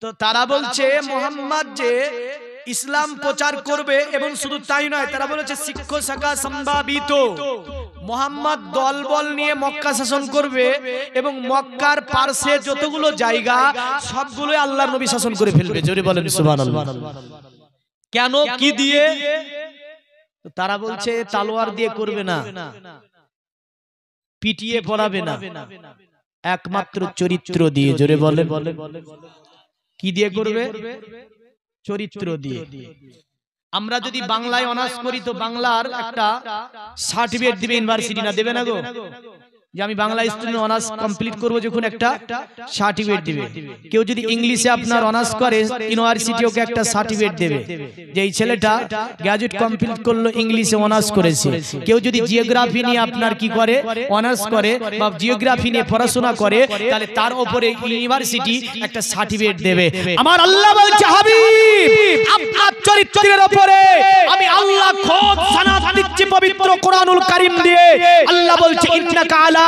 তো তারা বলছে মুহাম্মদ যে ইসলাম প্রচার করবে এবং শুধু তাই নয়, তারা বলেছে শিক্ষ শাখা সম্ভাবিত মুহাম্মদ দলবল নিয়ে মক্কা শাসন করবে এবং মক্কার পার্শ্বে যতগুলো জায়গা সবগুলো আল্লাহর নবী শাসন করে ফেলবে। জোরে বলেন সুবহানাল্লাহ। কেন, কি দিয়ে? তারা বলছে তলোয়ার দিয়ে করবে না, পিটিয়ে পড়াবে না, একমাত্র চরিত্র দিয়ে। জোরে বলেন, কি দিয়ে করবে? চরিত্র দিয়ে। আমরা যদি বাংলায় অনার্স করি তো বাংলার একটা সার্টিফিকেট দিবে ইউনিভার্সিটি, না দেবে না গো? যে আমি বাংলা স্টুডেন্ট অনার্স কমপ্লিট করব, যখন একটা সার্টিফিকেট দিবে। কেউ যদি ইংলিশে আপনার অনার্স করে ইউনিভার্সিটি ওকে একটা সার্টিফিকেট দেবে যে এই ছেলেটা গ্র্যাজুয়েট কমপ্লিট করলো, ইংলিশে অনার্স করেছে। কেউ যদি জিওগ্রাফি নিয়ে আপনার কি করে অনার্স করে বা জিওগ্রাফি নিয়ে পড়াশোনা করে, তাহলে তার উপরে ইউনিভার্সিটি একটা সার্টিফিকেট দেবে। আমার আল্লাহ বলছে হাবিব আপনার চরিত্রের উপরে আমি আল্লাহ খোদ সানাত দিচ্ছি পবিত্র কোরআনুল কারীম দিয়ে। আল্লাহ বলছে ইন্নাকা আলা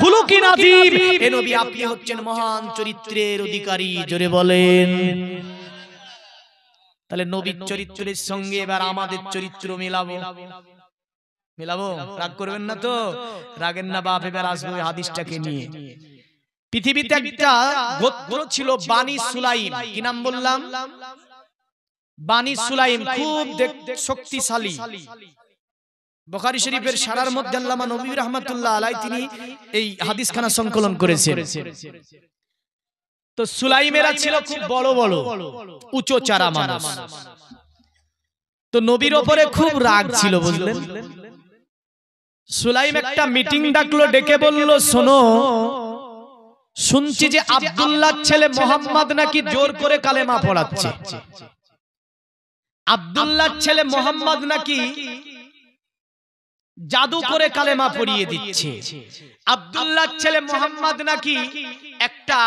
খুলুকিন আযীম, এ নবী আপনি হচ্ছেন মহান চরিত্রের অধিকারী। জোরে বলেন। তাহলে নবীর চরিত্রের সঙ্গে এবার আমাদের চরিত্র মিলাবো। রাগ করবেন না তো? রাগেন না বাপ। এবার আসবো হাদিসটাকে নিয়ে। পৃথিবীতে একটা গোত্র ছিল বানি সুলাইম। কি নাম বললাম? বানি সুলাইম। খুব শক্তিশালী। বুখারী শরীফের সারার মধ্যে আল্লামা নবী রাহমাতুল্লাহ আলাইহি তিনি এই হাদিসখানা সংকলন করেছেন। তো সুলাইমেরা ছিল খুব বড় বড় উঁচু চারা মানুষ। তো নবীর উপরে খুব রাগ ছিল, বুঝলেন? সুলাইম একটা মিটিং ডাকলো, ডেকে বলল শোনো, শুনছি যে আব্দুল্লাহর ছেলে মুহাম্মদ নাকি জোর করে কালেমা পড়াচ্ছে। আব্দুল্লাহর ছেলে মুহাম্মদ নাকি জাদু করে কালেমা পড়িয়ে দিচ্ছে। আব্দুল্লাহর ছেলে মুহাম্মদ নাকি একটা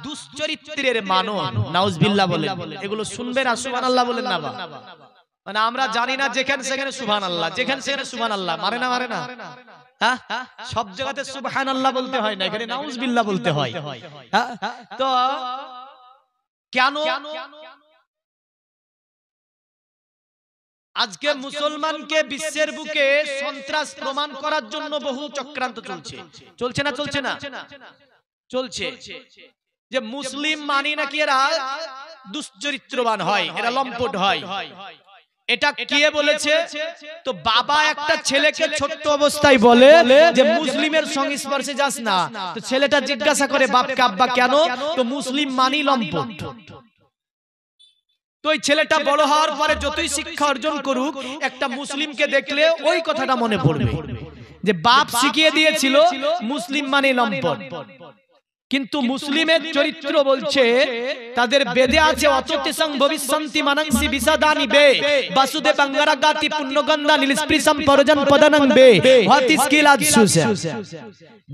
দুশ্চরিত্রের মানব। নাউজুবিল্লাহ বলেন। এগুলো শুনবেন আর সুবহানাল্লাহ বলেন না। মানে আমরা জানি না যেখানে সেখানে সুবহানাল্লাহ, যেখানে সেখানে সুবহানাল্লাহ মারে না, মারে না। হ্যাঁ, সব জায়গাতে সুবহানাল্লাহ বলতে হয় না, এখানে নাউজুবিল্লাহ বলতে হয়। তো কেন আজকে মুসলমানকে বিশ্বের বুকে সন্ত্রাস প্রমাণ করার জন্য বহু চক্রান্ত চলছে? চলছে না? চলছে না? চলছে। যে মুসলিম মানি নাকি এরা দুশ্চরিত্রবান হয়, এরা লম্পট হয়। এটা কে বলেছে? তো বাবা একটা ছেলেকে ছোট্ট অবস্থায় বলে যে মুসলিমের সংস্পর্শে যাস না। তো ছেলেটা জিজ্ঞাসা করে বাপকে, আব্বা কেন? তো মুসলিম মানি লম্পট। তো ওই ছেলেটা বড় হওয়ার পরে যতই শিক্ষা অর্জন করুক, একটা মুসলিমকে দেখলে ওই কথাটা মনে পড়বে যে বাপ শিখিয়ে দিয়েছিল মুসলিম মানে লম্পট। কিন্তু মুসলিমের চরিত্র বলছে, তাদের বেদে আছে অততিসং ভবিষ্যন্তি মানংসি বিসাদানি বে বাসুদে বাঙ্গারাগাতি পুণ্যগন্ধা নীলস্পৃশম পরজন পদনং বে হতিস্কিলাদ সুসা।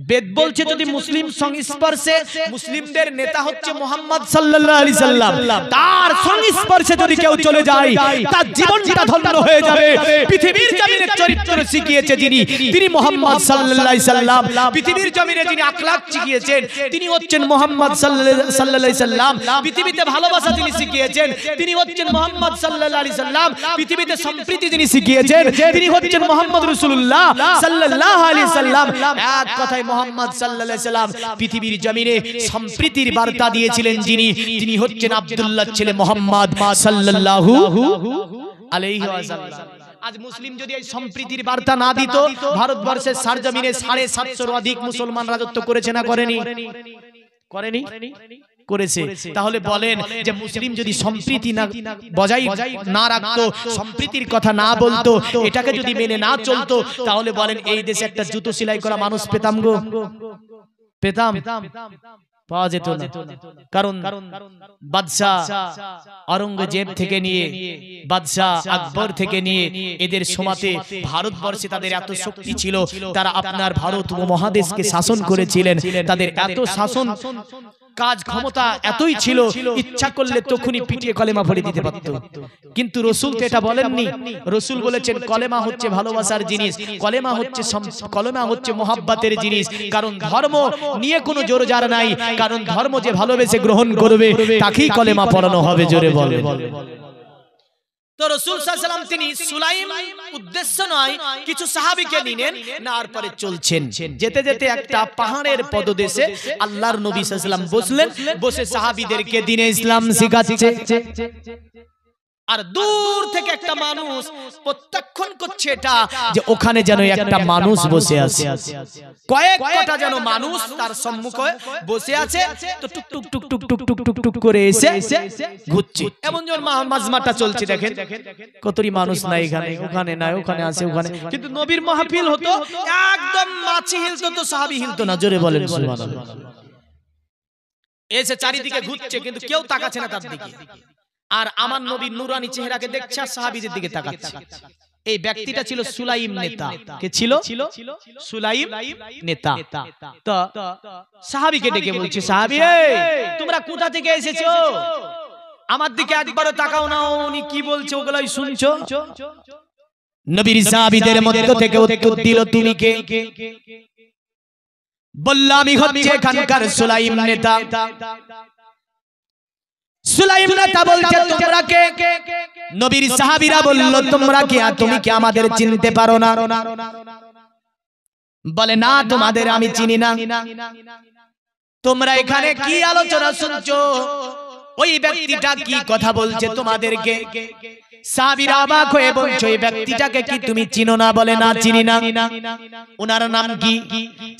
বেদ বলছে যদি মুসলিম সংস্পর্শে, মুসলিমদের নেতা হচ্ছে মুহাম্মদ সাল্লাল্লাহু আলাইহি সাল্লাম, তার সংস্পর্শে যদি কেউ চলে যায় তার জীবনটা ধন্য হয়ে যাবে। পৃথিবীর জমিনে চরিত্র শিখিয়েছে যিনি, তিনি মুহাম্মদ সাল্লাল্লাহু আলাইহি সাল্লাম। পৃথিবীর জমিনে যিনি আখলাক শিখিয়েছেন তিনি হচ্ছেন মুহাম্মদ সাল্লাল্লাহু আলাইহি সাল্লাম। পৃথিবীতে ভালোবাসা যিনি শিখিয়েছেন তিনি হচ্ছেন মুহাম্মদ সাল্লাল্লাহু আলাইহি সাল্লাম। পৃথিবীতে সম্প্রীতি যিনি শিখিয়েছেন তিনি হচ্ছেন মুহাম্মদ রাসূলুল্লাহ সাল্লাল্লাহু আলাইহি সাল্লাম। এক কথায় মুহাম্মদ সাল্লাল্লাহু আলাইহি সাল্লাম পৃথিবীর জমিনে সম্প্রীতির বার্তা দিয়েছিলেন যিনি, তিনি হচ্ছেন আব্দুল্লাহর ছেলে মুহাম্মদ সাল্লাল্লাহু আলাইহি ওয়াসাল্লাম। আজ মুসলিম যদি এই সম্প্রীতির বার্তা না দিত, ভারতবর্ষের সারজমিনে 750 অধিক মুসলমান রাজত্ব করেছে না করেনি? করেনি? করেছে। তাহলে বলেন যে মুসলিম যদি সম্প্রীতি না বজায় না রাখতো, সম্প্রীতির কথা না বলতো, এটাকে যদি মেনে না চলতো, তাহলে বলেন এই দেশে একটা জুতো সেলাই করা মানুষ পেতাম গো? পেতাম? পাওয়া যেত না। কারণ বাদশাহ অরঙ্গজেব থেকে নিয়ে, বাদশাহ আকবর থেকে নিয়ে এদের সমাতে ভারতবর্ষে তাদের এত শক্তি ছিল, তারা আপনার ভারত উপমহাদেশকে শাসন করেছিলেন। তাদের এত শাসন কাজ ক্ষমতা এতই ছিল, ইচ্ছা করলে তখনই পিটিয়ে কলেমা পড়ে দিতে পারত। কিন্তু রাসূল তো এটা বলেননি। রাসূল বলেছেন কলেমা হচ্ছে ভালোবাসার জিনিস, কলেমা হচ্ছে মহব্বতের জিনিস। কারণ ধর্ম নিয়ে কোনো জোরজার নাই, কারণ ধর্ম যে ভালোবেসে গ্রহণ করবে তাকেই কলেমা পড়ানো হবে, জোরে বলে। তো রাসূল সাল্লাল্লাহু আলাইহি ওয়াসাল্লাম তিনি সুলাইম উদ্দেশ্য নয় কিছু সাহাবীকে নিলেন, নার পরে চলছেন। যেতে যেতে একটা পাহাড়ের পদদেশে আল্লাহর নবী সাল্লাল্লাহু আলাইহি ওয়াসাল্লাম বসলেন, বসে সাহাবীদেরকে দ্বীনে ইসলাম শিখাচ্ছে। আর দূর থেকে একটা মানুষ প্রত্যক্ষণ করছে এটা যে ওখানে যেন একটা মানুষ বসে আছে, কয়েক কটা যেন মানুষ তার সম্মুখে বসে আছে। তো টুক টুক টুক টুক টুক টুক টুক টুক করে এসে ঘুরছে। এমন যেমন মাজমাটা চলছে, দেখেন কতরি মানুষ নাই এখানে, ওখানে নাই, ওখানে আছে, ওখানে। কিন্তু নবীর মাহফিল হতো, একদম মাছি হিলতো তো সাহাবী হিলতো না, জোরে বলেন সুবহানাল্লাহ। এসে চারিদিকে ঘুরছে কিন্তু কেউ তাকাচ্ছে না তার দিকে। আর আমার নবীর নূরানি চেহারাকে দেখছে আর সাহাবীদের দিকে তাকাচ্ছে। এই ব্যক্তিটা ছিল সুলাইম নেতা। কে ছিল? সুলাইম নেতা। তো সাহাবীকে ডেকে বলছে, সাহাবী তোমরা কোথা থেকে এসেছো? আমার দিকে একবারও তাকাও না, উনি কি বলছে ওগুলাই শুনছো? নবীর সাহাবীদের মধ্য থেকে উত্তর দিল, তুমি কে? বললাম আমি হচ্ছে এখানকার সুলাইম নেতা। সুলাইম নেতা বলছে তোমরা কে? নবীর সাহাবীরা বলল তোমরা কে? তুমি কি আমাদের চিনতে পারো না? বলে না, তোমাদের আমি চিনি না। তোমরা এখানে কি আলোচনা শুনছো? ওই ব্যক্তিটা কি কথা বলছে তোমাদেরকে? সাহাবীরা অবাক হয়ে বলছে এই ব্যক্তিটাকে কি তুমি চিনো না? বলে না, চিনি না। ওনার নাম কি?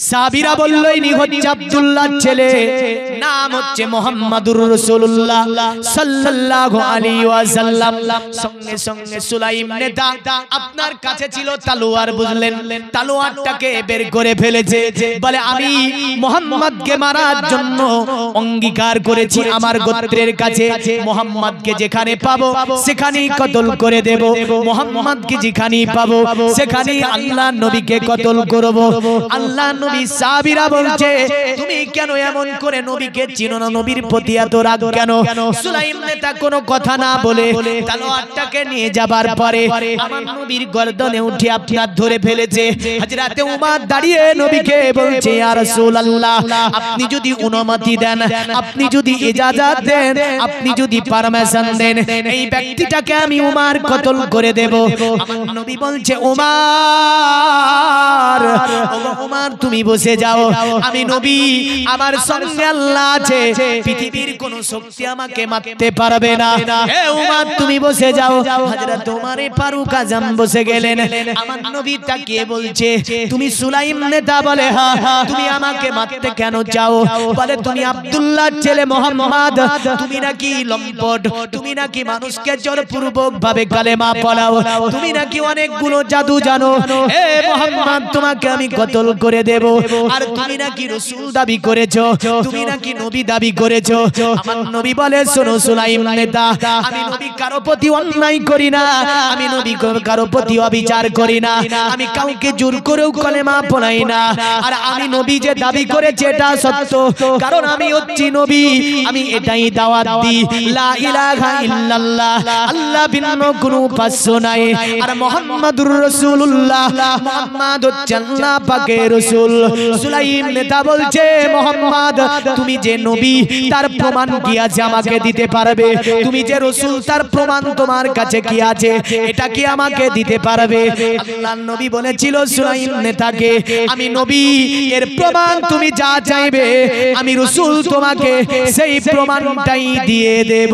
সাহাবীরা বলল ইনি হচ্ছে আব্দুল্লাহর ছেলে, নাম হচ্ছে মুহাম্মাদুর রাসূলুল্লাহ সাল্লাল্লাহু আলাইহি ওয়াসাল্লাম। সঙ্গে সঙ্গে সুলাইম নেতা আপনার কাছে ছিল তলোয়ার, বুঝলেন? তলোয়ারটাকে বের করে ফেলেছে। বলে আমি মুহাম্মদকে মারার জন্য অঙ্গীকার করেছি, আমার গোত্রের কাছে মুহাম্মদকে যেখানে পাবো সেখানেই কতল করে দেব। মুহাম্মদকে যেখানে পাবো সেখানে আল্লাহ নবীকে কতল করব। আল্লাহ নবী সাহাবীরা বলছে তুমি কেন এমন করে নবীকে চিনো না? নবীর প্রতি এত রাগ কেন? সুলাইম নেতা কোনো কথা না বলে তলোয়ারটাকে নিয়ে যাবার পরে আমার নবীর গর্দনে উঠে আপনার ধরে ফেলেছে। হযরতে উমর দাঁড়িয়ে নবীকে বলছে ইয়া রাসূলুল্লাহ, আপনি যদি অনুমতি দেন, আপনি যদি ইজাজত দেন, আপনি যদি পারমিশন দেন, এই ব্যক্তিটাকে আমি উমর কতল করে দেব। আমার নবী বলছে উমর, উমর তুমি বসে যাও, আমি নবী, আমার সঙ্গে আল্লাহ আছে, পৃথিবীর কোন শক্তি আমাকে মারতে পারবে না। হে উমর তুমি বসে যাও। হযরত উমর ফারুক আজম বসে গেলেন। আমার নবী তাকিয়ে বলছে তুমি সুলাইম নেতা? বলে হ্যাঁ। তুমি আমাকে মারতে কেন চাও? বলে তুমি আব্দুল্লাহর ছেলে মুহাম্মদ, তুমি নাকি লম্পট, তুমি নাকি মানুষকে জোরপূর্বক ভাবে কালেমা পড়াও, তুমি নাকি অনেকগুলো জাদু জানো। হে মুহাম্মদ তোমাকে আমি কতল করে দেব। আর তুমি নাকি রাসূল দাবি করেছো, তুমি নাকি নবী দাবি করেছো। আমার নবী বলে শোনো সুলাইম নেতা, আমি নবী কারো প্রতি অন্যায় করি না, আমি নবী কারো প্রতি অবিচার করি না, আমি কাউকে জোর করেও কালেমা পড়াই না। আর আমি নবী যে দাবি করেছে এটা সত্য, কারণ আমি হচ্ছি নবী, আমি এটাই দাওয়াত দিই লা ইলাহা ইল্লাল্লাহ, আল্লাহ ভিন্ন কোনো উপাস্য নাই। আর মুহাম্মাদুর রাসূলুল্লাহ, মুহাম্মদ হচ্ছে আল্লাহ পাকের রাসূল। সুলাইম নেতা বলছে মুহাম্মদ তুমি যে নবী তার প্রমাণ কি আছে আমাকে দিতে পারবে? তুমি যে রাসূল তার প্রমাণ তোমার কাছে কি আছে এটা কি আমাকে দিতে পারবে? আল্লাহর নবী বলেছিল সুলাইম নেতাকে আমি নবী, এর প্রমাণ তুমি যা চাইবে আমি রাসূল তোমাকে সেই প্রমাণটাই দিয়ে দেব।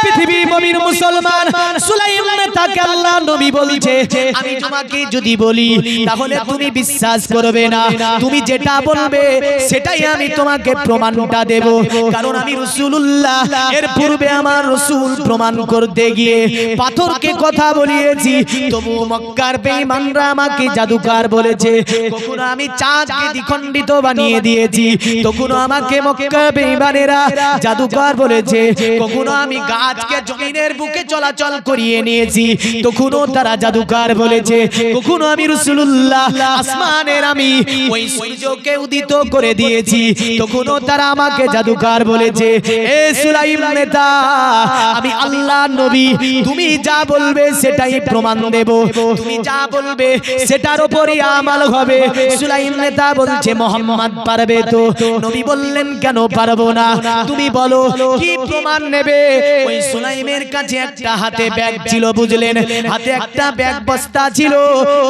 পৃথিবীর মুমিন মুসলমান সুলাইম নেতাকে আল্লাহ নবী বলছে আমি তোমাকে যদি বলি তাহলে তুমি বিশ্বাস করবে না, তুমি যেটা বলবে সেটাই আমি তোমাকে প্রমাণটা দেব, কারণ আমি রাসূলুল্লাহ, এর পূর্বে আমার রাসূল প্রমাণ করতে গিয়ে পাথরকে কথা বলিয়েছি, তবু মক্কার বেঈমানরা আমাকে জাদুকর বলেছে। কখনো আমি চাঁদকে দ্বিখণ্ডিত বানিয়ে দিয়েছি, তখনো আমাকে মক্কার বেঈমানেরা জাদুকর বলেছে। কখনো আমি গাছ আজকে জমিনের বুকে চলাচল করিয়ে নিয়েছি, তখনও তারা জাদুকার বলেছে। কখনো আমি রাসূলুল্লাহ আসমানের আমি ওই সূর্যকে উদিত করে দিয়েছি, তখনও তারা আমাকে জাদুকার বলেছে। এ সুলাইম নেতা, আমি আল্লাহর নবী, তুমি যা বলবে সেটাই প্রমাণ দেব, তুমি যা বলবে সেটার উপরই আমল হবে। সুলাইম নেতা বলছে মুহাম্মদ পারবে তো? নবী বললেন কেন পারবো না, তুমি বলো কি প্রমাণ নেবে? ওই সুলাইমের কাছে একটা হাতে ব্যাগ ছিল, বুঝলেন, হাতে একটা ব্যাগ বস্তা ছিল,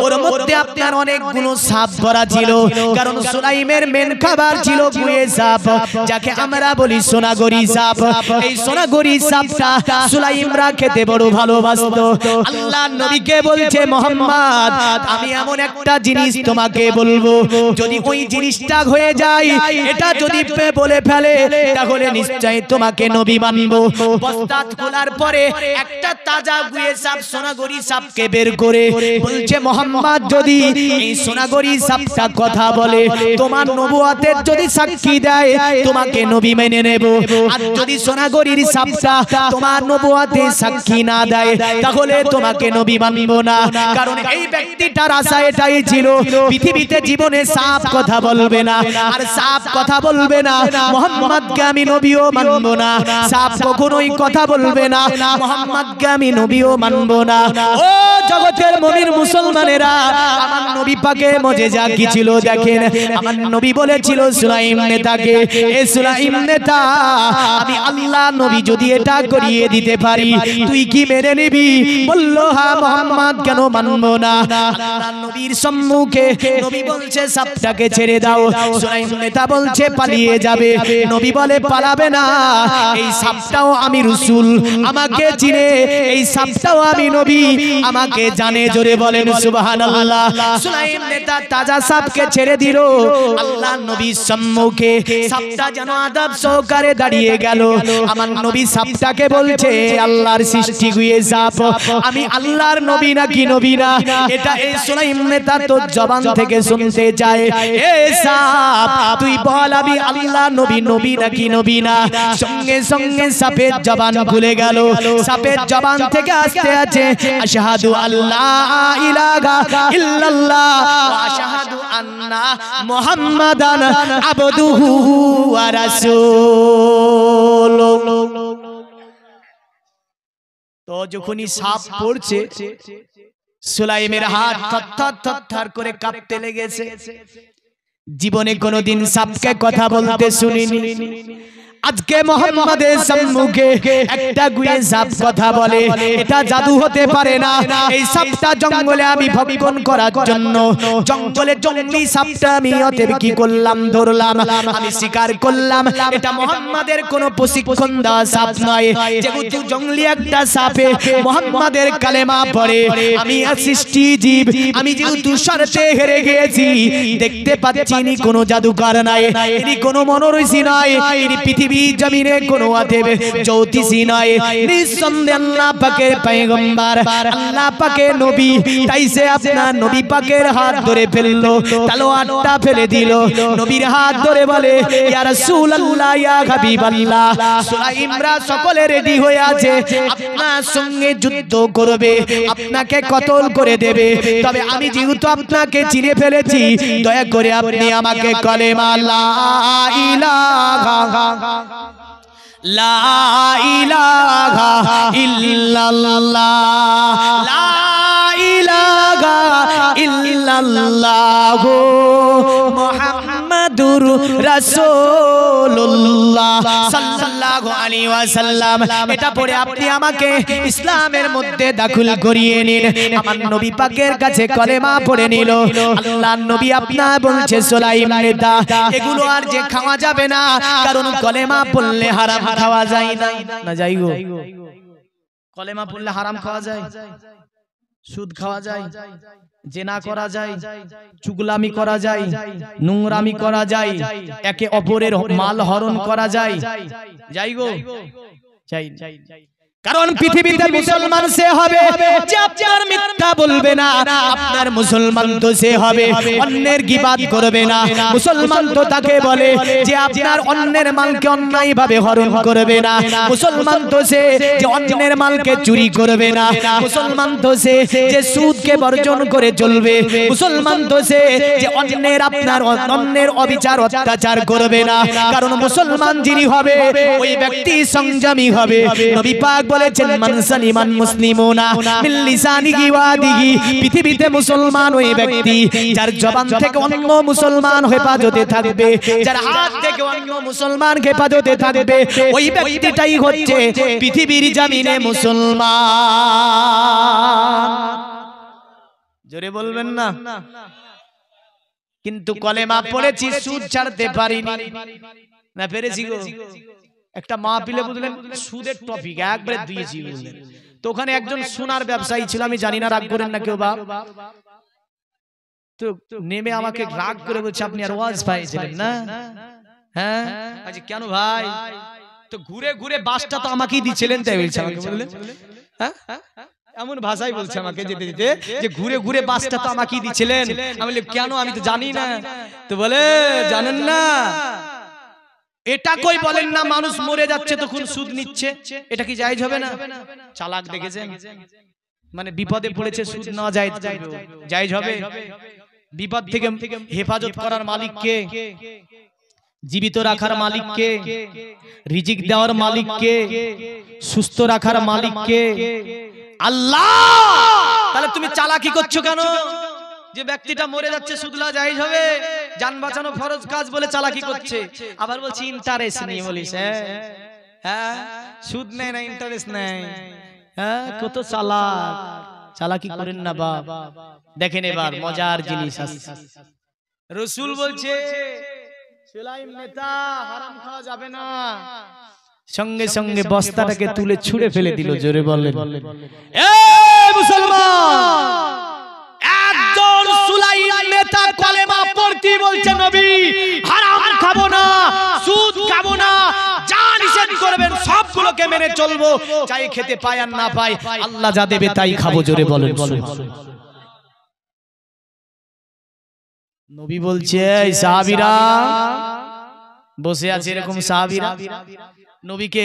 ওর মধ্যে আপনার অনেকগুলো সাপ ভরা ছিল, কারণ সুলাইমের মেন খাবার ছিল গুয়ে সাপ, যাকে আমরা বলি সোনাগরি সাপ। এই সোনাগরি সাপটা সুলাইমরা খেতে বড় ভালোবাসতো। আল্লাহর নবীকে বলছে মুহাম্মদ, আমি এমন একটা জিনিস তোমাকে বলবো, যদি ওই জিনিসটা হয়ে যায়, এটা যদি বলে ফেলে, তাহলে নিশ্চয়ই তোমাকে নবী মানবো। বস্তা খোলার পরে একটা তাজা গুয়ে সাপ সোনাগরি সাপকে বের করে বলছে মুহাম্মদ, যদি এই সোনাগরি সাপটা কথা বলে, তোমার নবুয়তের যদি সাক্ষী দেয়, তোমাকে নবী মেনে নেব। আর যদি সোনাগরির সাপটা তোমার নবুয়তের সাক্ষী না দেয়, তাহলে তোমাকে নবী মানব না। কারণ এই ব্যক্তিটার আশা এটাই ছিল, পৃথিবীতে জীবনে সাপ কথা বলবে না, আর সাপ কথা বলবে না, মুহাম্মদকে আমি নবীও মানব না। সাপ কখনোই কথা বলবে না, মুহাম্মদকে আমি নবীও মানব না। ও জগতের মুমিন মুসলমানেরা, আমার নবী পাকে মুজিজা কি ছিল দেখেন। আমার নবী বলেছিল সুলাইম নেতাকে, এ সুলাইম নেতা, আমি আল্লাহ নবী যদি এটা করিয়ে দিতে পারি, তুই কি মেনে নিবি? বলল হ্যাঁ মুহাম্মদ, কেন মানব না। আল্লাহ নবীর সম্মুখে নবী বলছে সাপটাকে ছেড়ে দাও, সুলাইম নেতা বলছে পালিয়ে যাবে। নবী বলে পালাবে না, এই সাপটাও আমি রাসূল, আমাকে চিনে, এই সাপটাও আমি নবী, আমাকে জানে। জোরে বলেন সুবহানাল্লাহ। সুলাইম নেতা তাজা সাপকে ছেড়ে দিল আল্লাহ নবীর সম্মুখে। সাপটা যেন আদব সহকারে দাঁড়িয়ে গেল। আমার নবী সাপটাকে বলছে, আল্লাহর সৃষ্টি গুয়ে সাপ, আমি আল্লাহর নবী নাকি নবী না? এটা এই সুলাইম নেতা তোর জবান থেকে শুনতে চায়। এ সাপ, তুই বল আমি আল্লাহর নবী, নবী নাকি নবী না? সঙ্গে সঙ্গে সাপের জবান খুলে গেল। সাপের জবান থেকে আসতে আছে আশহাদু আল্লা ইলাহা ইল্লাল্লাহ ওয়া আশহাদু আন্না মুহাম্মাদান আবদুহু ওয়া রাসূলুহু। তো যখনই সাপ পড়ছে, সুলাইমের হাত থরথর করে কাঁপতে লেগেছে। জীবনে কোনোদিন সাপকে কথা বলতে শুনিনি, আজকে মুহাম্মাদের সম্মুখে একটা গুয়ে সাপ কথা বলে। এটা জাদু হতে পারে না। এই সাপটা জঙ্গলে আমি ভক্ষণ করার জন্য, জঙ্গলে জঙ্গলি সাপটা আমি অতএব কি করলাম, ধরলাম, আমি শিকার করলাম। এটা মুহাম্মাদের কোনো প্রশিক্ষণ দেওয়া সাপ নয়। যেহেতু জঙ্গলি একটা সাপে মুহাম্মাদের কালেমা পড়ে, আমি সৃষ্টি জীব, আমি যেহেতু শর্তে হেরে গিয়েছি, দেখতে পাচ্ছি ইনি কোনো জাদুকর নয়, ইনি কোনো মনোরসী নয়, ইনি পৃথিবী জমিনে কোনো আতেবে জ্যোতিষী নয়, নিঃসন্দেহে আল্লাহ পাকের পয়গম্বর, আল্লাহ পাকের নবী। তাই সে আপনার নবী পাকের হাত ধরে ফেললো, তলোয়ারটা ফেলে দিল। নবীর হাত ধরে বলে, ইয়া রাসূলুল্লাহ, ইয়া হাবিবাল্লাহ, সুলাইমরা সকলে রেডি হয়ে আছে, আপনার সঙ্গে যুদ্ধ করবে, আপনাকে কতল করে দেবে। তবে আমি যেহেতু আপনাকে চিনে ফেলেছি, দয়া করে আপনি আমাকে কলেমা লা ইলাহা লা ইলাহা ইল্লাল্লাহ, লা ইলাহা ইল্লাল্লাহ মুহাম্মাদুর রাসূলুল্লাহ সাল্লাল্লাহু আলাইহি ওয়াসাল্লাম। এটা পড়ে আপনি আমাকে ইসলামের মধ্যে দাখিল করিয়ে নিন। আমার নবী পাকের কাছে কলেমা পড়ে নিল। আল্লাহর নবী আপনার বলছে, সুলাইম নেতা, এগুলো আর যে খাওয়া যাবে না, কারণ কলেমা পড়লে হারাম খাওয়া যায় না। না যাই গো, কলেমা পড়লে হারাম খাওয়া যায়, সুদ খাওয়া যায়, জেনা করা যায়, চুগলামি করা যায়, নোংরামি করা যায়, একে অপরের মাল হরণ করা যায়। যাই গো, কারণ পৃথিবীতে মুসলমান সে হবে যে আপনার মিথ্যা বলবে না, আপনার মুসলমান তো সে হবে অন্যের গীবাত করবে না। মুসলমান তো তাকে বলে যে আপনার অন্যের মালকে অন্যায়ভাবে হরণ করবে না। মুসলমান তো সে যে অন্যের মালকে চুরি করবে না। মুসলমান তো সে যে সুদকে বর্জন করে চলবে। মুসলমান তো সে যে অন্যের আপনার অন্যের অবিচার অত্যাচার করবে না। কারণ মুসলমান যিনি হবে ওই ব্যক্তি সংযমী হবে। নবী পাক বলেছেন মান সালিমান মুসলিমুনা মিন লিসানিহি ওয়া ইয়াদিহি, পৃথিবীতে মুসলমান ওই ব্যক্তি যার জবান থেকে অন্য মুসলমান হেফাজতে থাকবে, যার হাত থেকে অন্য মুসলমান হেফাজতে থাকবে, ওই ব্যক্তিটাই হচ্ছে পৃথিবীর জমিনে মুসলমান। জোরে বলবেন না? কিন্তু কলেমা পড়েছি, সুদ ছাড়তে পারিনি। না পেরেছি গো। একটা মাহফিলে বুঝলেন সুদের টপিক একবারে দিয়েছি বুঝলেন। তো ওখানে একজন সোনার ব্যবসায়ী ছিল, আমি জানি না রাগ করেন না কেউ বাপ, তো নেমে আমাকে রাগ করে বলছে আপনি আর ওয়াজ পাইছিলেন না? হ্যাঁ আচ্ছা কেন ভাই? তো ঘুরে ঘুরে বাসটা তো আমাকেই দিছিলেন তাই বলছে আমাকে, বললেন হ্যাঁ এমন ভাষাই বলছে আমাকে যেতে দিতে যে ঘুরে ঘুরে বাসটা তো আমাকেই দিছিলেন। আমি বলি কেন, আমি তো জানি না। তো বলে জানেন না, এটা কই বলেন না মানুষ মরে যাচ্ছে তখন সুদ নিচ্ছে, এটা কি জায়েজ হবে না? চালাক দেখেছেন, মানে বিপদে পড়েছে সুদ না জায়েজ হবে? বিপদ থেকে হেফাজত করার মালিক কে? জীবিত রাখার মালিক কে? রিজিক দেওয়ার মালিক কে? সুস্থ রাখার মালিক কে? আল্লাহ। তাহলে তুমি চালাকি করছো কেন? যে ব্যক্তিটা মরে যাচ্ছে সুদলা জায়েজ হবে, জান বাঁচানো ফরজ কাজ বলে চালাকি করছে। আবার বলছি ইন্টারেস্ট নেই বলিস, হ্যাঁ সুদ নেই না ইন্টারেস্ট নেই, হ্যাঁ কত চালাক। চালাকি করেন না বাপ। দেখেন এবার মজার জিনিস আছে। রাসূল বলছে সুলাইম নেতা হারাম খাওয়া যাবে না, সঙ্গে সঙ্গে বস্তাটাকে তুলে ছুঁড়ে ফেলে দিল। জোরে বলেন এই মুসলমান, একজন সুলাইম নেতা কলেমা পড়তে বলছে নবী হারাম খাবো না, সুদ খাবো না, যা নিষেধ করবেন সবগুলোকে মেনে চলবো, চাই খেতে পাই আর না পাই আল্লাহ যা দেবে তাই খাবো। জোরে বলেন সুবহানাল্লাহ। নবী বলছে এই সাহাবীরা বসে আছে, এরকম সাহাবীরা নবীকে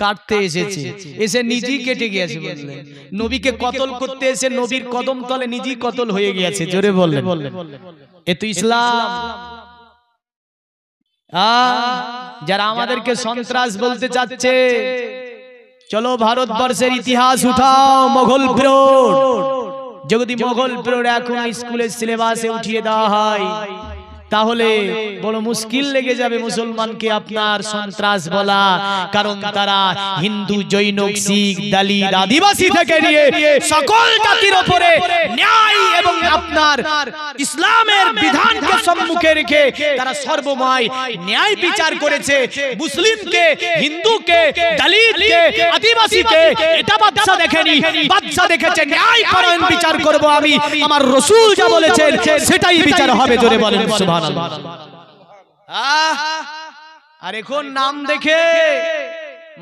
কাটতে এসেছে, এসে নিজেই কেটে গিয়েছে বুঝলেন। নবীকে কতল করতে এসে নবীর কদম তলে নিজেই কতল হয়ে গিয়েছে। জোরে বললেন এ তো ইসলাম। যারা আমাদেরকে সন্ত্রাস বলতে চাচ্ছে, চলো ভারতবর্ষের ইতিহাস উঠাও। মোগল পিরিয়ড, যদি মোগল পিরিয়ড এখন স্কুলের সিলেবাসে উঠিয়ে দেওয়া হয় তাহলে বড় মুশকিল লেগে যাবে মুসলমানকে আপনার সন্ত্রাস বলা। কারণ তারা হিন্দু, জৈন, শিখ, দলিত, আদিবাসী থেকে নিয়ে সকল জাতির উপরে ন্যায় এবং আপনার ইসলামের বিধানকে সম্মুখে রেখে তারা সর্বময় ন্যায় বিচার করেছে। মুসলিমকে, হিন্দুকে, দলিতকে, আদিবাসীকে এটা বাদশা দেখেনি, বাদশা দেখেছে ন্যায় পরায়ণ বিচার করব আমি, আমার রাসূল যা বলেছেন সেটাই বিচার হবে। জোরে বলেন সুবহানাল্লাহ। আর এখন নাম দেখে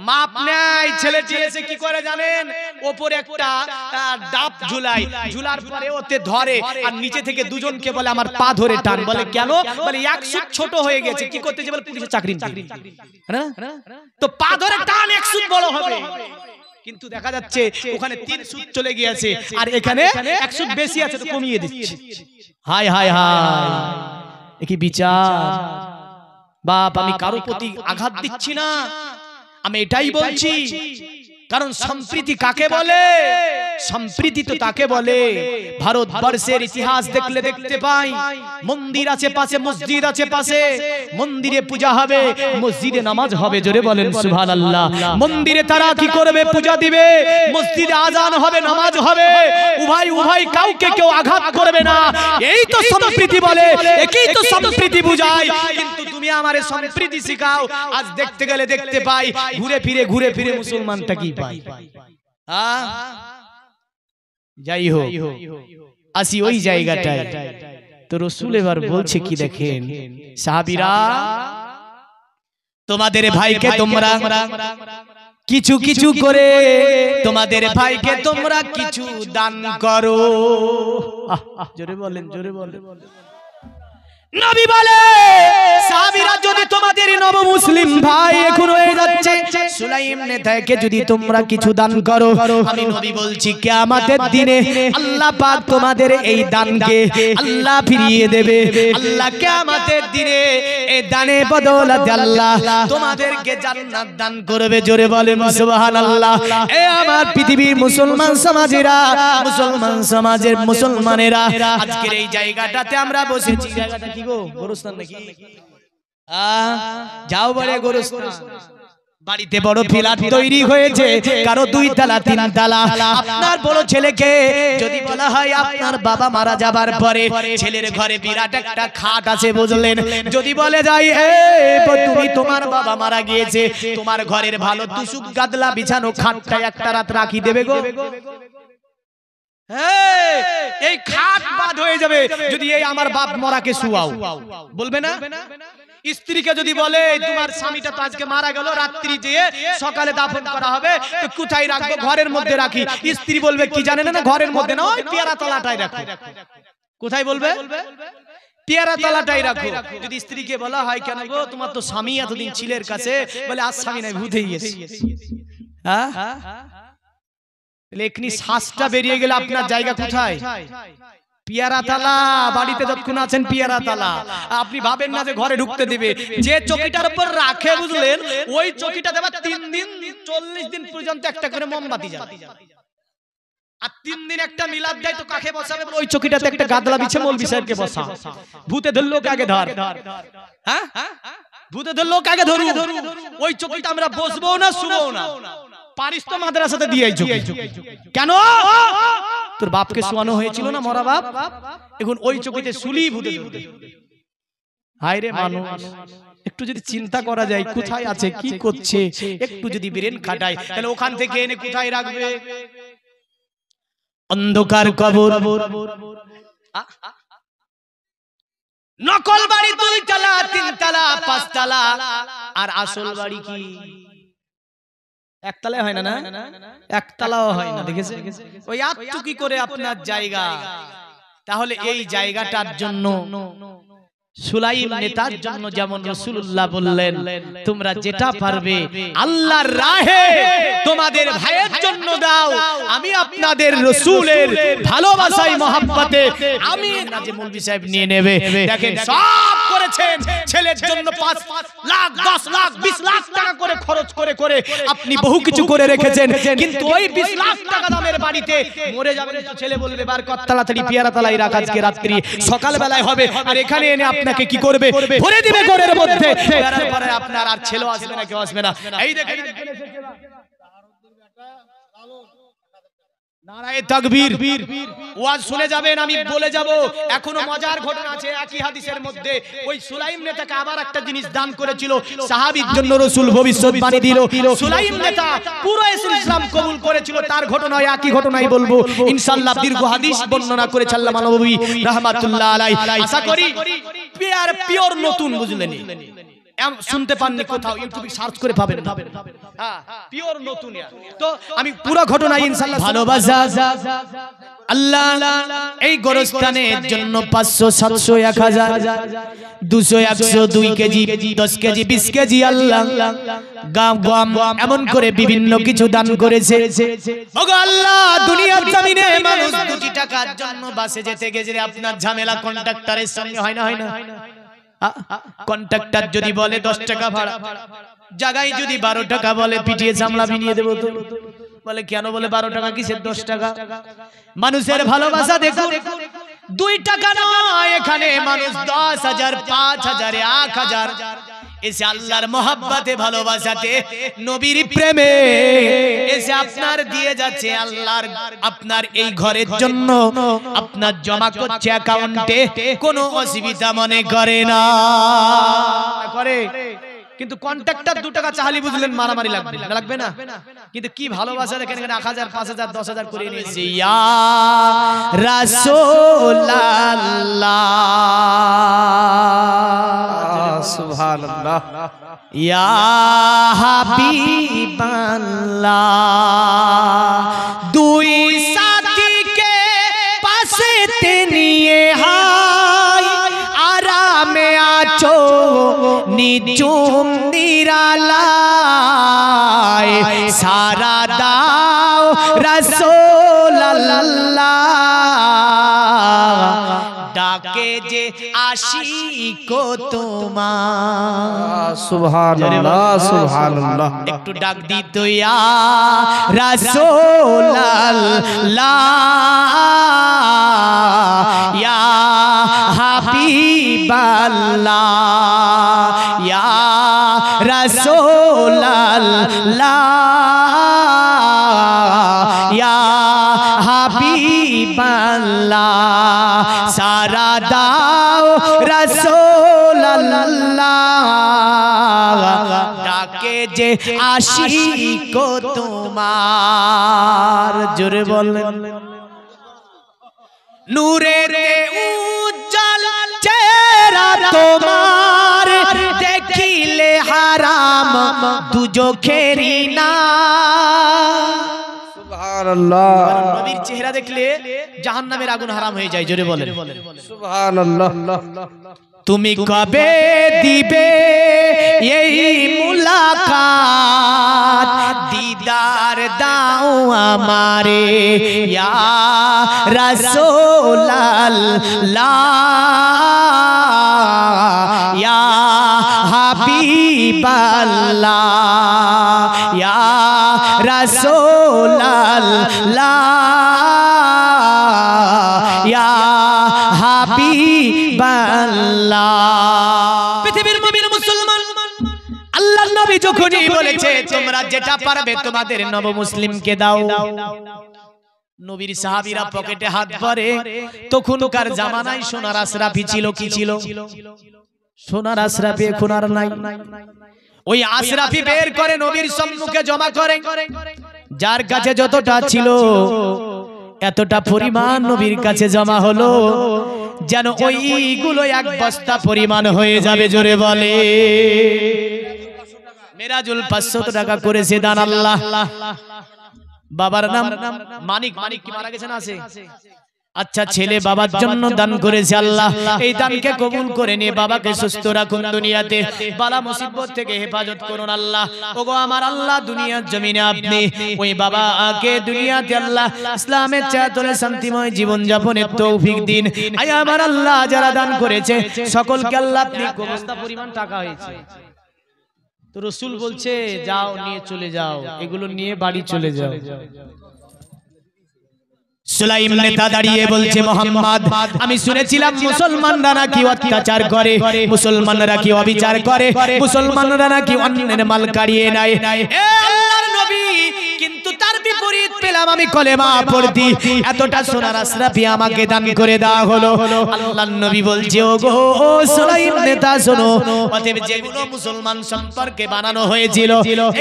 মাপ নেয় ছেলে ছেলে কি করে জানেন? ওপরে একটা ডাব ঝুলাই, ঝুলার পরে ওতে ধরে আর নিচে থেকে দুজনকে বলে আমার পা ধরে টান। বলে কেন? বলে 1 সুত ছোট হয়ে গেছে। কি করতে যে? বলে পুলিশের চাকরি তো পা ধরে টান 1 সুত বড় হবে। কিন্তু দেখা যাচ্ছে ওখানে 3 সুত চলে গিয়েছে আর এখানে 1 সুত বেশি আছে, তো কমিয়ে দিচ্ছে। হায় হায় হায়, কি বিচার! বাপ আমি কারো প্রতি আঘাত দিচ্ছি না, আমি এটাই বলছি। কারণ সম্প্রীতি কাকে বলে? সম্প্রীতি তো তাকে বলে, ভারতবর্ষের ইতিহাস দেখলে দেখতে পাই মন্দির আছে পাশে, মসজিদ আছে পাশে, মন্দিরে পূজা হবে, মসজিদে নামাজ হবে। জোরে বলেন সুবহানাল্লাহ। মন্দিরে তারা কি করবে? পূজা দিবে, মসজিদে আজান হবে, নামাজ হবে, উভয় কাউকে কেউ আঘাত করবে না। এই তো সম্প্রীতি বলে, একই তো সম্প্রীতি বুঝায়। কিন্তু তুমি আমারে সম্প্রীতি শিখাও, আজ দেখতে গেলে দেখতে পাই ঘুরে ফিরে মুসলমানটা কি পাই। যাই হোক আসি ওই জায়গাটায়। তো রাসূল এবার বলছে কি দেখেন সাহাবীরা, তোমাদের ভাইকে তোমরা কিছু কিছু করে তোমাদের ভাইকে তোমরা কিছু দান করো। জোরে বলেন, জোরে বলেন। নবী বলে সাহাবীরা যদি তোমাদের নব মুসলিম ভাই এখন হয়ে যাচ্ছে সুলাইম নেতাকে যদি তোমরা কিছু দান করো, আমি নবী বলছি কিয়ামতের দিনে আল্লাহ পাক তোমাদের এই দানকে আল্লাহ ফিরিয়ে দেবে। আল্লাহ কিয়ামতের দিনে এই দানে বদৌলতে আল্লাহ তোমাদেরকে জান্নাত দান করবে। জোরে বলেন সুবহানাল্লাহ। এ আমার পৃথিবীর মুসলমান সমাজেরা, মুসলমান সমাজের মুসলমানেরা, আজকের এই জায়গাটাতে আমরা বসেছি। জায়গাটা কি গো? গোরস্থান নাকি? যাও বলে গোরস্থান। বাড়িতে বড় ফ্ল্যাট তৈরি হয়েছে, কারো 2 তলা 3 তলা। আপনার বড় ছেলেকে যদি বলা হয় আপনার বাবা মারা যাবার পরে ছেলের ঘরে বিরাট একটা খাট আছে বুঝলেন, যদি বলে যাই তুমি তোমার বাবা মারা গিয়েছে, তোমার ঘরের ভালো তুসুক গাদলা বিছানো খাটটা একটা রাত রাখি দেবে গো? এই খাট বাদ হয়ে যাবে যদি এই আমার বাপ মরাকে শুয়াও, বলবে না? স্ত্রীকে যদি বলে তোমার স্বামীটা তো আজকে মারা গেল, রাত্রি যেয়ে সকালে দাফন করা হবে, তো কোথায় রাখবো? ঘরের মধ্যে রাখি। স্ত্রী বলবে কি জানেন না, ঘরের মধ্যে না, ওই পেয়ারা তলাটাই রাখো। কোথায় বলবে? পেয়ারা তলাটাই রাখো। যদি স্ত্রীকে বলা হয় কেন গো তোমার তো স্বামী এতদিন ছিলের কাছে, বলে আজ স্বামী নাই ভূতে গিয়েছে। হ্যাঁ, লেখনি শ্বাসটা বেরিয়ে গেলে আপনার জায়গা কোথায়? পিয়ারা তালা। বাড়িতে যতক্ষণ আছেন পিয়ারা তালা। আপনি ভাবেন না যে ঘরে ঢুকতে দিবে। যে চকিটার উপর রাখে বুঝলেন, ওই চকিটা দেবা 3 দিন 40 দিন পর্যন্ত একটা করে মোমবাতি জ্বালায়। আর 3 দিন একটা মিলাদ দেয়, তো কাকে বসাবে? ওই চকিটাতে একটা গাদলা বিছে মৌলভী সাহেবকে বসা। ভূতে ধরলো কাকে ধর? হ্যাঁ, ভূতে ধরলো কাকে ধরু? ওই চকিটা আমরা বসবো না, শুবো না। পারিস তো মাদ্রাসাতে দিয়ে কেন? তোর বাপকে শোয়ানো হয়েছিল না, মরা বাপ, এখন ওই চকিতে শুলি ভূতে ধরবে। হায় রে মানুষ, একটু যদি চিন্তা করা যায় কোথায় আছে কি করছে, একটু যদি ব্রেন খাটায়, তাহলে ওখান থেকে এনে কোথায় রাখবে? অন্ধকার কবর। নকল বাড়ি 2 তলা 3 তলা 5 তলা, আর আসল বাড়ি কি একতলায় হয় না? না, একতলাও হয় না। দেখেছে ওই আটটুকি করে আপনার জায়গা। তাহলে এই জায়গাটার জন্য সুলাইম নেতার জন্য যেমন রাসূলুল্লাহ বললেন তোমরা যেটা পারবে আল্লাহর রাহে তোমাদের ভাইয়ের জন্য দাও। আমি আপনাদের রাসূলের ভালোবাসায় মহব্বতে আমি যে মৌলভী সাহেব নিয়ে নেবে, দেখেন সব করেছেন ছেলের জন্য 5 লাখ 10 লাখ 20 লাখ টাকা করে খরচ করে করে আপনি বহু কিছু করে রেখেছেন, কিন্তু ওই 20 লাখ টাকা দামের বাড়িতে মরে যাবেন তো ছেলে বলবে বার কত তাড়াতাড়ি পিয়ারা তলায় রাখ, আজকে রাত্রি সকাল বেলায় হবে, আর এখানে এনে আপনাকে কি করবে? ভরে দিবে ঘরের মধ্যে। তারপরে আপনার আর ছেলে আসবে না, কেউ আসবে না। এই দেখেন নারায়ে তাকবীর, ওয়াজ শুনে যাবেন, আমি বলে যাব। এখনো মজার ঘটনা আছে একই হাদিসের মধ্যে। ওই সুলাইম নেতাকে আবার একটা জিনিস দান করেছিল, সাহাবীর জন্য রাসূল ভবিষ্যৎবাণী দিল। সুলাইম নেতা পুরো ইসলাম কবুল করেছিল, তার ঘটনা একই ঘটনাই বলবো ইনশাআল্লাহ। দীর্ঘ হাদিস বর্ণনা করেছেন আল্লামা নববী রাহমাতুল্লাহ আলাইহি। আশা করি পিওর নতুন বুঝলেন, শুনতে পাননি কোথাও, ইউটিউবে সার্চ করে পাবেন। হ্যাঁ, পিওর নতুন। তো আমি পুরো ঘটনা ইনশাআল্লাহ ভালোবাসা আল্লাহ এই গোরস্থানের জন্য 500 700 1000 200 100 2 কেজি 10 কেজি 20 কেজি আল্লাহ গাম এমন করে বিভিন্ন কিছু দান করেছে। ওগো আল্লাহ, দুনিয়ার জমিনে মানুষ 2 টাকার জন্য বাসে যেতে গেলে আপনার ঝামেলা কন্ট্রাক্টরের সঙ্গে হয় না? হয় না? কন্ট্রাক্টর যদি বলে 10 টাকা ভাড়া, জায়গায় যদি 12 টাকা বলে, পিটিয়ে জামলা বিনিয়ে দেবো তো বলে কেন? বলে 12 টাকা কিসের 10 টাকা? মানুষের ভালোবাসা দেখুন, 2 টাকা নয়, এখানে মানুষ 10,000 5,000 1000 এসে আল্লাহর মহব্বতে ভালোবাসাতে নবীর প্রেমে এসে আপনার দিয়ে যাচ্ছে। আল্লাহর আপনার এই ঘরের জন্য আপনার জমা করছে অ্যাকাউন্টে, কোনো অসুবিধা মনে করে না। করে কিন্তু কন্ট্রাক্টর 2 টাকা চাহালি বুঝলেন মারামারি লাগবে না কিন্তু কি ভালোবাসা দেখেন এখানে 1000 5000 10000 করে নিয়েছে ইয়া রাসূলুল্লাহ সুবহানাল্লাহ ইয়া হাবিবাল্লাহ দুই সাথীকে পাশেতে নিয়ে হায় আরামে আছো নিঝুম নিরালায় সারা দাও রাসূলুল্লাহ ডাকে যে আশিক তোমার সুবহানাল্লাহ সুবহানাল্লাহ একটু ডাক দিত ইয়া রাসূলুল্লাহ ইয়া হাবিবাল্লাহ ইয়া রাসূলুল্লাহ ইয়া হাবিবাল্লাহ সারা দাও রাসূলুল্লাহ ডাকে যে আশিক তোমার জোরে বলেন নূরের উজ্জ্বল চেহারা তোমার দেখিলে হারাম দুজখেরি না সুবহানাল্লাহ নবীর চেহারা দেখলে জাহান্নামের আগুন হারাম হয়ে যায় জোরে বলেন সুবহানাল্লাহ তুমি কবে দিবে এই মুলাকাত দিদার দাও আমারে ইয়া রাসূলুল্লাহ ইয়া হাবিবাল্লাহ ইয়া রাসূলুল্লাহ ইয়া হাবিবাল্লাহ পৃথিবীর মুমিন মুসলমান আল্লাহর নবী যখনই বলেছে তোমরা যেটা পারবে তোমাদের নব মুসলিমকে দাও নবীর সাহাবীরা পকেটে হাত ভরে তখনকার জামানায় সোনার আশরাফি ছিল কি ছিল সোনার আশরাফি এখন আর নাই ওই আশরাফি বের করে নবীর সম্মুখে জমা করে যার কাছে যতটা ছিল এতটা পরিমাণ নবীর কাছে জমা হলো যেন ওইগুলো এক বস্তা পরিমাণ হয়ে যাবে জোরে বলে মেরাজুল 500 টাকা করেছে দান আল্লাহ বাবার নাম মানিক কি মারা গেছেন আছে আচ্ছা ছেলে বাবার জন্য দান করেছে আল্লাহ এই দানকে কবুল করে নিয়ে বাবাকে সুস্থ রাখুন দুনিয়াতে বালা মুসিবত থেকে হেফাজত করুন আল্লাহ ওগো আমার আল্লাহ দুনিয়ার জমিনে আপনি ওই বাবাকে দুনিয়াতে আল্লাহ ইসলামের চাতলে শান্তিময় জীবন যাপনের তৌফিক দিন আয় আমার আল্লাহ যারা দান করেছে সকলকে আল্লাহ আপনি কবস্তা পরিমাণ টাকা হয়েছে তো রাসূল বলছে যাও নিয়ে চলে যাও এগুলো নিয়ে বাড়ি চলে যাও সুলাইম নেতা দাঁড়িয়ে বলছে মোহাম্মদ আমি শুনেছিলাম মুসলমানরা নাকি অত্যাচার করে মুসলমানরা কি অবিচার করে মুসলমানরা নাকি অন্যের মাল কাড়িয়ে নেয় এ আল্লাহর নবী কিন্তু তার বিপরীত পেলাম আমি কলেমা পড়তি এতটা সোনার আশরাফি আমাকে দান করে দেওয়া হলো আল্লাহর নবী বলছে ওগো সুলাইম নেতা শোনো অতএব যেগুলো মুসলমান সম্পর্কে বানানো হয়েছিল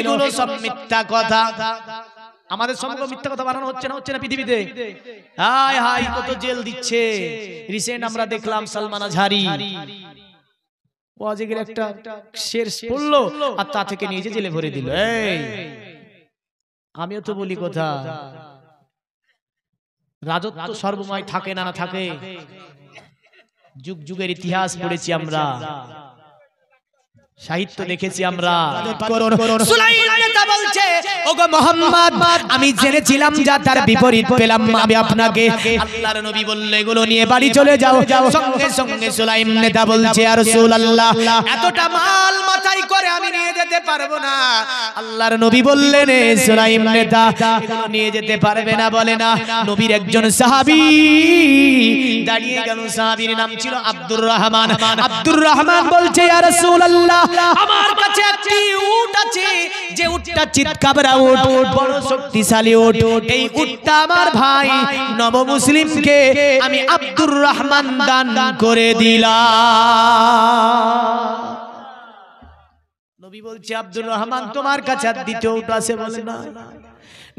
এগুলো সব মিথ্যা কথা আমাদের সঙ্গে মিথ্যা কথা বানানো হচ্ছে না পৃথিবীতে হায় হায় কত জেল দিচ্ছে রিসেন্ট আমরা দেখলাম সালমান আজহারি ওয়াজিগের একটা শের পড়লো আর তা থেকে নিয়ে জেলে ভরে দিল এই আমিও তো বলি কথা রাজত্ব সর্বময় থাকে না থাকে যুগ যুগের ইতিহাস পড়েছি আমরা সাহিত্য দেখেছি আমরা সুলাইম নেতা বলছে ওগো মুহাম্মদ আমি জেনেছিলাম যা তার বিপরীত পেলাম আমি আপনাকে আল্লাহর নবী বললে এগুলো নিয়ে বাড়ি চলে যাও সঙ্গে সঙ্গে সুলাইম নেতা বলছে আর রাসূলুল্লাহ এতটা মাল মাথায় করে আমি নিয়ে যেতে পারবো না আল্লাহর নবী বললেন সুলাইম নেতা এগুলো নিয়ে যেতে পারবে না বলে না নবীর একজন সাহাবী দাঁড়িয়ে গেল সাহাবীর নাম ছিল আব্দুর রহমান বলছে ইয়া রাসূলুল্লাহ আমার কাছে একটি উট আছে যে উটটা চিৎকাবরা উট বড় শক্তিশালী উট এই উটটা আমার ভাই নব মুসলিমকে আমি আব্দুর রহমান দান করে দিলাম নবী বলছে আব্দুর রহমান তোমার কাছে আর দ্বিতীয় উট আছে বলে না।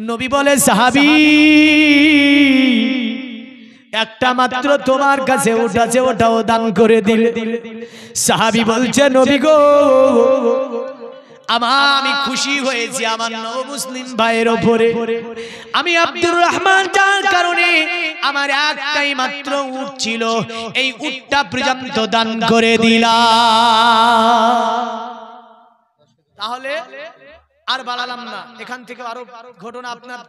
নবী বলে সাহাবী একটা মাত্র তোমার কাছে উট আছে, ওটাও দান করে দিলে। সাহাবী বলছে নবী গো আমি খুশি হয়েছি আমার নও মুসলিম ভাইয়ের উপরে। আমি আব্দুর রহমান যার কারণে আমার একটাই মাত্র উট ছিল, এই উটটা পর্যন্ত দান করে দিলাম। তাহলে আর বাড়ালাম না, এখান থেকে আরো ঘটনা আপনার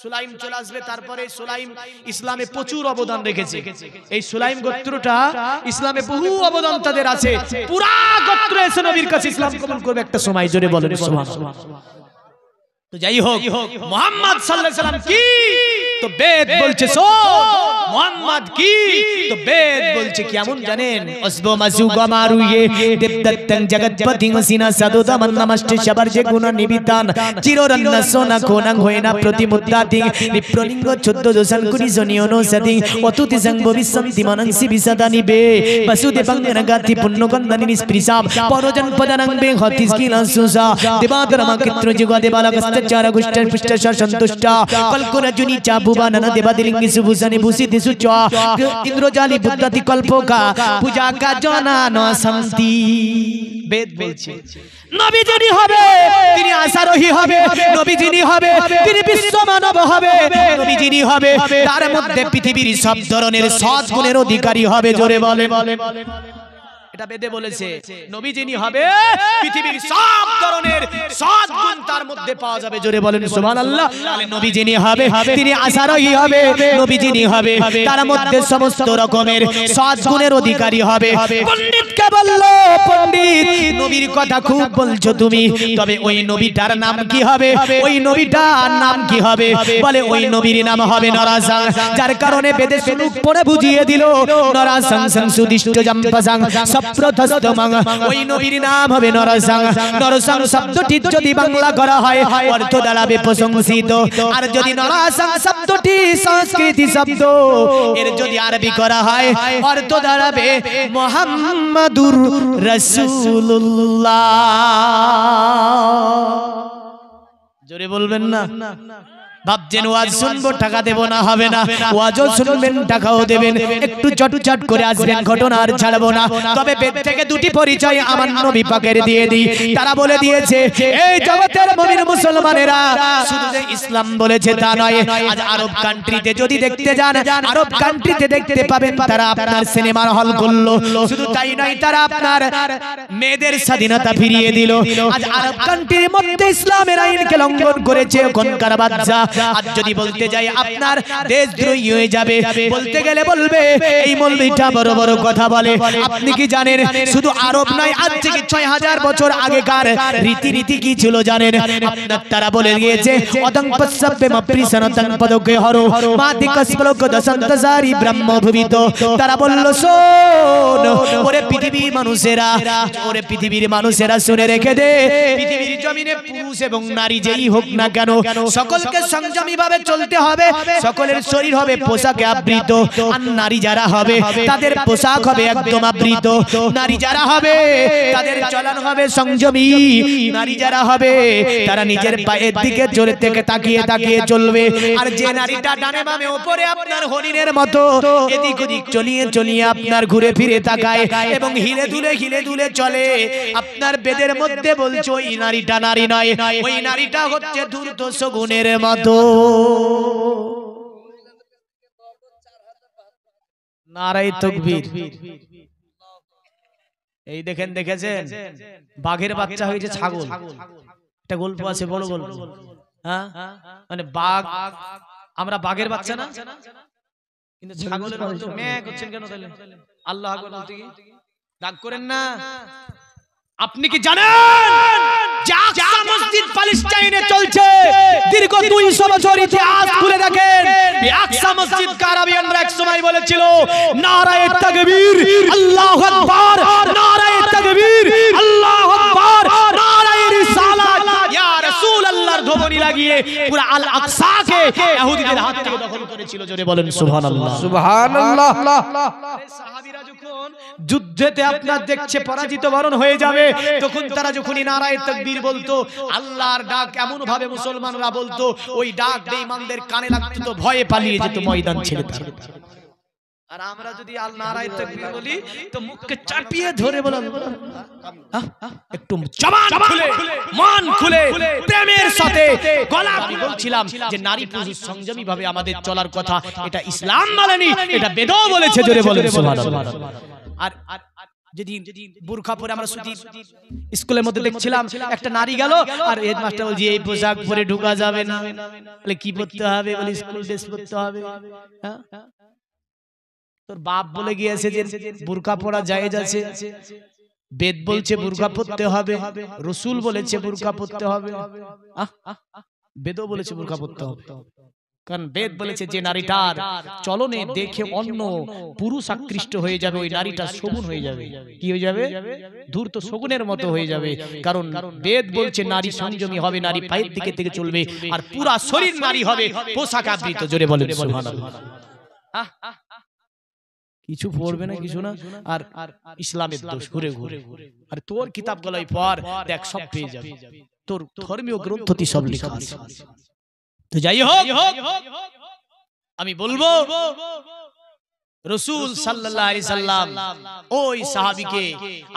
সুলাইম চলে আসবে। তারপরে সুলাইম ইসলামে প্রচুর অবদান রেখেছে। এই সুলাইম গোত্রটা ইসলামে বহু অবদান তাদের আছে। পুরা গোত্র এসে নবীর কাছে ইসলাম কবুল করবে একটা সময়, জোরে বলেন সুবহানাল্লাহ। তো যাই হোক, মুহাম্মদ সাল্লাল্লাহু আলাইহি সাল্লাম কি তো বেদ বলছে, শোন মুহাম্মদ কি তো বেদ বলছে কেমন জানেন? অসবো মাসু গমারুয়ে দেবদত্তং জগৎপতি মসিনা সাদুদা মন্নমষ্টে শবর যে গুণ নিবিতান চিররন্ন সোনা কোনাং হয়না প্রতিমুদ্দাতি বিপ্রলিঙ্গ 14 দোষান কুনি জনিয়নো সতি অতুতি সং ভবিষ্যন্তি মনংসি বিসদানি বে বসুদেবং নগাতি পুণ্যগন্ধনি নিস্পৃশাম পরজন পদনং বে হতিস কিলা সুসা দেবাদরমা ক্ষেত্র যুগ দেবালকস্তচার গুষ্টার পুষ্টর সন্তুষ্টা কলকুরজুনি চাবুবাননা দেবাদিলিঙ্গি সুভূষণি ভূষিত সুচা ইন্দ্রজালি বুদ্ধতি কল্পকা পূজা কা জনানো শান্তি। বেদ বলছে নবী যিনি হবে তিনি আশারোহী হবে, নবী যিনি হবে তিনি বিশ্ব মানব হবে, নবী যিনি হবে তার মধ্যে পৃথিবীর সব ধরনের সৎ গুণের অধিকারী হবে, জোরে বলে। এটা বেদে বলেছে নবী যিনি হবে পৃথিবীর সব ধরনের সৎ গুণ তার মধ্যে পাওয়া যাবে, জোরে বলেন সুবহানাল্লাহ। তাহলে নবী যিনি হবে তিনি আশারোহী হবে, নবী যিনি হবে তার মধ্যে সমস্ত রকমের সৎ গুণের অধিকারী হবে। পণ্ডিতকে বলল পণ্ডিত নবীর কথা খুব বলছো তুমি, তবে ওই নবীটার নাম কি হবে? ওই নবীটার নাম কি হবে? বলে ওই নবীর নাম হবে নরাসাং, যার কারণে বেদে শ্লোক পড়ে বুঝিয়ে দিল নরাসাং সংসুদিষ্ট জম্পসাং সপ্রথস্তমং, ওই নবীর নাম হবে নরসাং। নরসাং শব্দটি যদি বাংলা করা হয় অর্থ দাঁড়াবে প্রশংসিত, আর যদি নরসাং শব্দটি সংস্কৃতি শব্দ এর যদি আরবি করা হয় অর্থ দাঁড়াবে মুহাম্মাদুর রাসূলুল্লাহ। জোরে বলবেন না? ভাবছেন ওয়াজ শুনবো টাকা দেব না, হবে না। ওয়াজও শুনবেন টাকাও দেবেন, একটু চটচট করে আসবেন, ঘটনার ছাড়বো না। তবে বেদ থেকে দুটি পরিচয় আমার নবী পাকের দিয়ে দিই। তারা বলে দিয়েছে এই জগতের মুমিন মুসলমানেরা শুধু যে ইসলাম বলেছে তা নয়, আজ আরব কান্ট্রিতে যদি দেখতে যান আরব কান্ট্রিতে দেখতে পাবেন তারা আপনার সিনেমার হল করলো। শুধু তাই নয়, তারা আপনার মেয়েদের স্বাধীনতা ফিরিয়ে দিল। আজ আরব কান্ট্রির মধ্যে ইসলামের আইনকে লঙ্ঘন করেছে ওখানকার বাদশা। আজ যদি বলতে যাই আপনার দেশদ্রোহী হয়ে যাবে, বলতে গেলে বলবে এই মৌলবীটা বড় বড় কথা বলে। আপনি কি জানেন শুধু আরব নয়, আজ থেকে 6000 বছর আগেকার রীতিনীতি কি ছিল জানেন? আপনার তারা বলে গিয়েছে অদং পස්සব্বে মপ্রিসনতং পদকে হরো মাতি কসপলক দসন্তসারি ব্রহ্মভূমিত। তারা বলল শোন ওরে পৃথিবীর মানুষেরা, ওরে পৃথিবীর মানুষেরা শুনে রেখে দে, পৃথিবীর জমিনে পুরুষ এবং নারী যেই হোক না কেন সকলকে সংযমী ভাবে চলতে হবে। সকলের শরীর হবে পোশাকে আবৃত, আর নারী যারা হবে তাদের পোশাক হবে একদম আবৃত। নারী যারা হবে তাদের চলন হবে সংযমী। নারী যারা হবে তারা নিজের পায়ের দিকে জোরে থেকে তাকিয়ে তাকিয়ে চলবে। আর যে নারীটা ডানে বামে উপরে আপনার হরিণের মতো এদিক ওদিক চলিয়ে চলিয়ে আপনার ঘুরে ফিরে তাকায় এবং হিলে দুলে চলে, আপনার বেদের মধ্যে বলছো ওই নারীটা নারী নয়, ওই নারীটা হচ্ছে ধূর্ত শগুনের মতো। নারায়ে তাকবীর। এই দেখেন, দেখেছেন বাঘের বাচ্চা হয়েছে ছাগল। একটা গল্প আছে, বড় গল্প। হ্যাঁ, মানে বাঘ, আমরা বাঘের বাচ্চা না, কিন্তু ছাগলের মতো ম্যাঁ করছেন কেন তাহলে? আল্লাহু আকবার বলতে কি রাগ করেন না? আপনি কি জানেন যে আকসা মসজিদ প্যালেস্টাইনে চলছে দীর্ঘ 200 বছর ইতিহাস খুলে দেখেন। এই আকসা মসজিদ আরবিয়ানরা এক সময় বলেছিল নারায়ে তাকবীর আল্লাহু আকবার, নারায়ে তাকবীর আল্লাহু আকবার, নারায়ে রিসালাত ইয়া রাসূলুল্লাহর ধ্বনি লাগিয়ে পুরো আল আকসাকে ইহুদিদের হাত থেকে দখল করেছিল। জোরে বলেন সুবহানাল্লাহ। সুবহানাল্লাহ। সাহাবীরা যখন যুদ্ধেতে আপনার দেখছে পরাজিত বরণ হয়ে যাবে, তখন তারা যখনই নারায়ে তাকবীর বলতো, আল্লাহর ডাক এমন ভাবে মুসলমানরা বলতো, ওই ডাক বেঈমানদের কানে লাগতো তো ভয়ে পালিয়ে যেত ময়দান ছেড়ে তারা। আর আমরা যদি নারায়ে তাকবীর বলি তো মুখকে চাপিয়ে ধরে বলা, একটু জবান খুলে মন খুলে প্রেমের সাথে গলা। আমি বলছিলাম যে নারী পুরুষ সংযমী ভাবে আমাদের চলার কথা, এটা ইসলাম বলেনি, এটা বেদও বলেছে। জোরে বলেন সুবহানাল্লাহ। আর যদি বুরকা পরে আমরা শুধু স্কুলের মধ্যে দেখছিলাম একটা নারী গেল আর হেডমাস্টার বলছে এই পোশাক পরে ঢোকা যাবে না, বলে কি পরতে হবে, বলে স্কুল ড্রেস পরতে হবে। তোর বাপ বলে গিয়েছে যে বুরকা পরা জায়েজ আছে, বেদ বলছে বুরকা পরতে হবে, রাসূল বলেছে বুরকা পরতে হবে, বেদও বলেছে বুরকা পরতে হবে। কারণ বেদ বলেছে যে নারীটার চলনে দেখে অন্য পুরুষ আকৃষ্ট হয়ে যাবে, ওই নারীটা শগুন হয়ে যাবে। কি হয়ে যাবে? ধূর্ত শগুনের মতো হয়ে যাবে। কারণ বেদ বলছে নারী সংযমী হবে, নারী পায়ের দিকে থেকে চলবে, আর পুরা শরীর নারী হবে পোশাক আবৃত। জোরে বলেন সুবহানাল্লাহ। কিছু পড়বে না, কিছু না, আর ইসলামের দোষ ঘুরে ঘুরে। আর তোর কিতাবগুলোই পড়, দেখ সব পেয়ে যাবে, তোর ধর্মীয় গ্রন্থটি সব লেখা আছে। তো যাই হোক, আমি বলবো রাসূল সাল্লাল্লাহু আলাইহি সাল্লাম ওই সাহাবীকে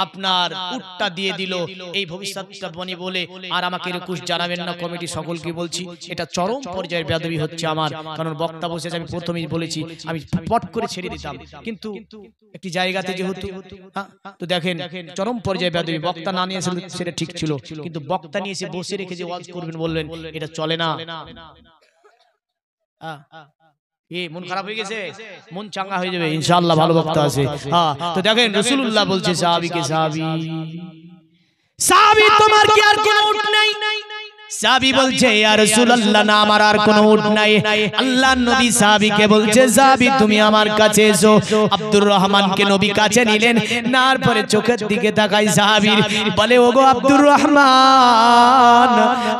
আপনার উটটা দিয়ে দিল এই ভবিষ্যৎটা বনি বলে। আর আমাকে রিকোয়েস্ট জানাবেন না কমিটি সকলকে বলছি, এটা চরম পর্যায়ের বেয়াদবি হচ্ছে আমার। কারণ বক্তা বসেছে, আমি প্রথমেই বলেছি আমি পট করে ছেড়ে দিতাম, কিন্তু একটি জায়গাতে যেহেতু তো দেখেন চরম পর্যায়ে বেয়াদবি। বক্তা না নিয়ে আসলে সেটা ঠিক ছিল, কিন্তু বক্তা নিয়ে এসে বসে রেখে যে ওয়াজ করবেন বললেন, এটা চলে না। মন খারাপ হয়ে গেছে, মন চাঙ্গা হয়ে যাবে ইনশাআল্লাহ, ভালো বক্তা আছে। তো দেখেন রাসূলুল্লাহ বলছে সাহাবীকে, সাহাবী তোমার কি আর কোনো উট নাই? সাহাবী বলছে ইয়া রাসূলুল্লাহ না, আমার আর কোনো উট নাই। আল্লাহর নবী সাহাবীকে বলছে সাহাবী তুমি আমার কাছে এসো। আব্দুর রহমানকে নবী কাছে নিলেন, নার পরে চোখের দিকে তাকাই সাহাবী বলে ওগো আব্দুর রহমান,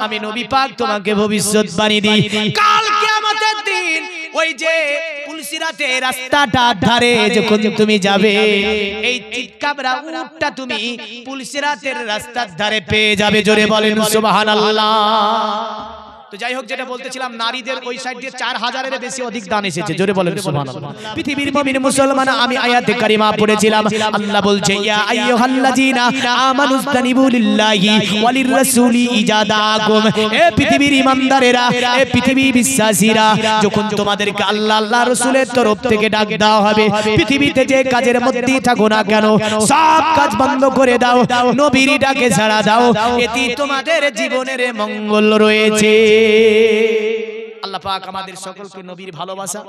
আমি নবী পাক তোমাকে ভবিষ্যৎবাণী দিই, কাল কিয়ামতের দিন ওই যে পুলসিরাতে রাস্তাটার ধারে যখন তুমি যাবে, এই চিৎকাবরা উটটা তুমি পুলসিরাতের রাস্তার ধারে পেয়ে যাবে। জোরে বলেন সুবহানাল্লাহ। তো যাই হোক, যেটা বলতেছিলাম, নারীদের ওই সাইড দিয়ে 4000-এর বেশি অধিক দান এসেছে। জোরে বলেন সুবহানাল্লাহ। পৃথিবীর মুমিন মুসলমান, আমি আয়াতে কারিমা পড়েছিলাম, আল্লাহ বলছে ইয়া আইয়ুহাল্লাযীনা আমানুস্তানিবু লিল্লাহি ওয়ালির রাসূলি ইজাদাকুম। এ পৃথিবীর ঈমানদারেরা, এ পৃথিবীর বিশ্বাসীরা, যখন তোমাদেরকে আল্লাহ আল্লাহ রাসূলের তরফ থেকে ডাক দেওয়া হবে, পৃথিবীতে যে কাজের মধ্যে থাকো না কেন সব কাজ বন্ধ করে দাও, নবীর ডাকে সাড়া দাও, এতে তোমাদের জীবনের মঙ্গল রয়েছে। আল্লাহ পাক আমাদের সকলকে নবীর ভালোবাসা